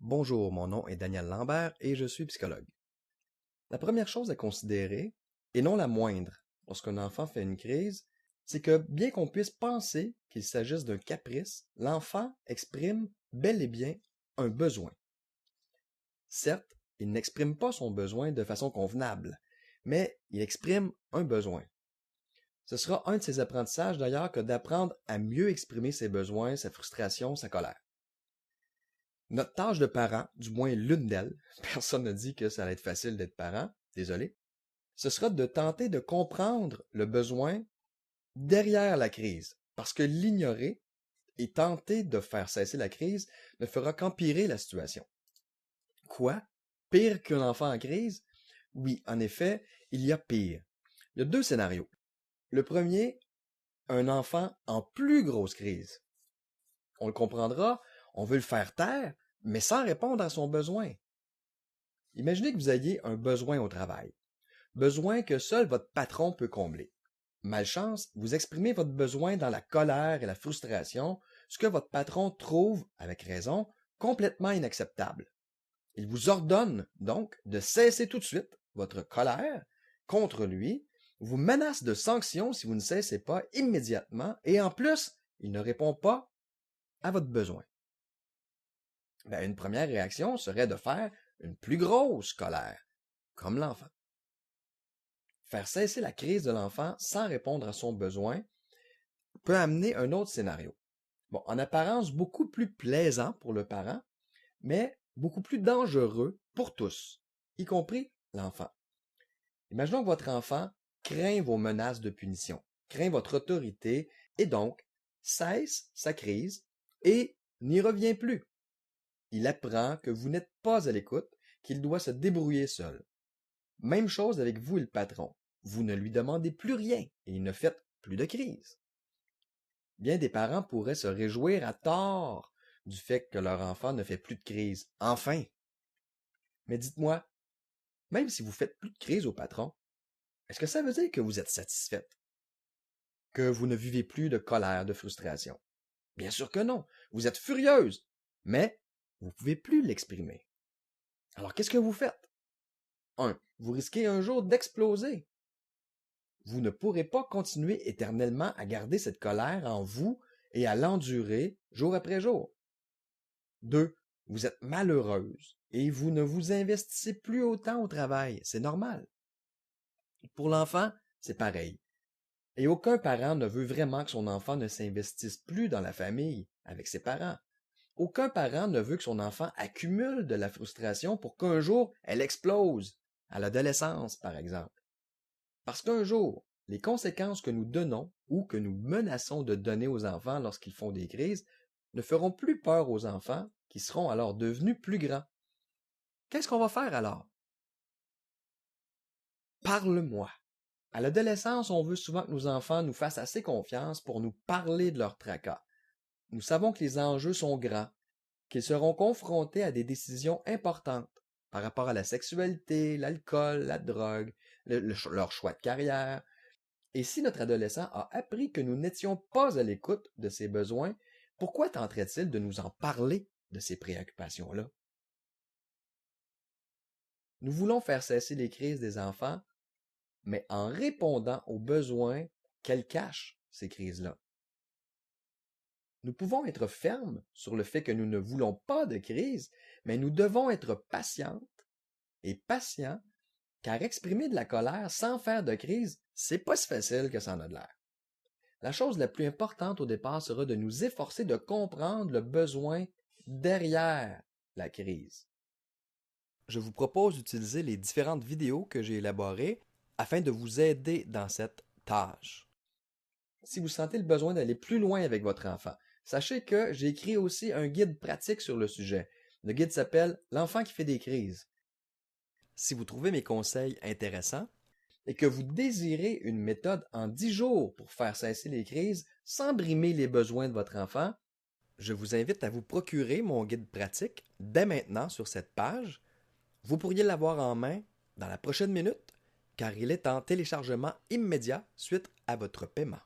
Bonjour, mon nom est Daniel Lambert et je suis psychologue. La première chose à considérer, et non la moindre, lorsqu'un enfant fait une crise, c'est que bien qu'on puisse penser qu'il s'agisse d'un caprice, l'enfant exprime bel et bien un besoin. Certes, il n'exprime pas son besoin de façon convenable, mais il exprime un besoin. Ce sera un de ses apprentissages d'ailleurs que d'apprendre à mieux exprimer ses besoins, sa frustration, sa colère. Notre tâche de parent, du moins l'une d'elles, personne ne dit que ça allait être facile d'être parent, désolé, ce sera de tenter de comprendre le besoin derrière la crise, parce que l'ignorer et tenter de faire cesser la crise ne fera qu'empirer la situation. Quoi? Pire qu'un enfant en crise? Oui, en effet, il y a pire. Il y a deux scénarios. Le premier, un enfant en plus grosse crise. On le comprendra, on veut le faire taire, mais sans répondre à son besoin. Imaginez que vous ayez un besoin au travail. Besoin que seul votre patron peut combler. Malchance, vous exprimez votre besoin dans la colère et la frustration, ce que votre patron trouve, avec raison, complètement inacceptable. Il vous ordonne donc de cesser tout de suite votre colère contre lui, vous menace de sanctions si vous ne cessez pas immédiatement, et en plus, il ne répond pas à votre besoin. Une première réaction serait de faire une plus grosse colère, comme l'enfant. Faire cesser la crise de l'enfant sans répondre à son besoin peut amener un autre scénario. En apparence beaucoup plus plaisant pour le parent, mais beaucoup plus dangereux pour tous, y compris l'enfant. Imaginons que votre enfant craint vos menaces de punition, craint votre autorité et donc cesse sa crise et n'y revient plus. Il apprend que vous n'êtes pas à l'écoute, qu'il doit se débrouiller seul. Même chose avec vous et le patron. Vous ne lui demandez plus rien et ne faites plus de crise. Bien des parents pourraient se réjouir à tort du fait que leur enfant ne fait plus de crise. Enfin! Mais dites-moi, même si vous faites plus de crise au patron, est-ce que ça veut dire que vous êtes satisfaite? Que vous ne vivez plus de colère, de frustration? Bien sûr que non. Vous êtes furieuse, mais vous ne pouvez plus l'exprimer. Alors qu'est-ce que vous faites? 1. Vous risquez un jour d'exploser. Vous ne pourrez pas continuer éternellement à garder cette colère en vous et à l'endurer jour après jour. 2. Vous êtes malheureuse et vous ne vous investissez plus autant au travail. C'est normal. Pour l'enfant, c'est pareil. Et aucun parent ne veut vraiment que son enfant ne s'investisse plus dans la famille avec ses parents. Aucun parent ne veut que son enfant accumule de la frustration pour qu'un jour elle explose, à l'adolescence par exemple. Parce qu'un jour, les conséquences que nous donnons ou que nous menaçons de donner aux enfants lorsqu'ils font des crises ne feront plus peur aux enfants qui seront alors devenus plus grands. Qu'est-ce qu'on va faire alors? Parle-moi. À l'adolescence, on veut souvent que nos enfants nous fassent assez confiance pour nous parler de leurs tracas. Nous savons que les enjeux sont grands, qu'ils seront confrontés à des décisions importantes par rapport à la sexualité, l'alcool, la drogue, leur choix de carrière. Et si notre adolescent a appris que nous n'étions pas à l'écoute de ses besoins, pourquoi tenterait-il de nous en parler de ces préoccupations-là? Nous voulons faire cesser les crises des enfants, mais en répondant aux besoins qu'elles cachent, ces crises-là. Nous pouvons être fermes sur le fait que nous ne voulons pas de crise, mais nous devons être patientes et patients, car exprimer de la colère sans faire de crise, c'est pas si facile que ça en a de l'air. La chose la plus importante au départ sera de nous efforcer de comprendre le besoin derrière la crise. Je vous propose d'utiliser les différentes vidéos que j'ai élaborées afin de vous aider dans cette tâche. Si vous sentez le besoin d'aller plus loin avec votre enfant, sachez que j'ai écrit aussi un guide pratique sur le sujet. Le guide s'appelle « L'enfant qui fait des crises ». Si vous trouvez mes conseils intéressants et que vous désirez une méthode en 10 jours pour faire cesser les crises sans brimer les besoins de votre enfant, je vous invite à vous procurer mon guide pratique dès maintenant sur cette page. Vous pourriez l'avoir en main dans la prochaine minute car il est en téléchargement immédiat suite à votre paiement.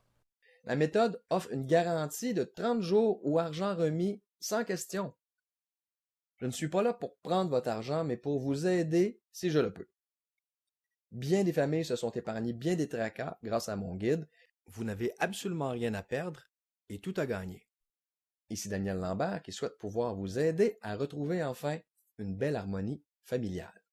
La méthode offre une garantie de 30 jours ou argent remis sans question. Je ne suis pas là pour prendre votre argent, mais pour vous aider si je le peux. Bien des familles se sont épargnées bien des tracas grâce à mon guide. Vous n'avez absolument rien à perdre et tout à gagner. Ici Daniel Lambert qui souhaite pouvoir vous aider à retrouver enfin une belle harmonie familiale.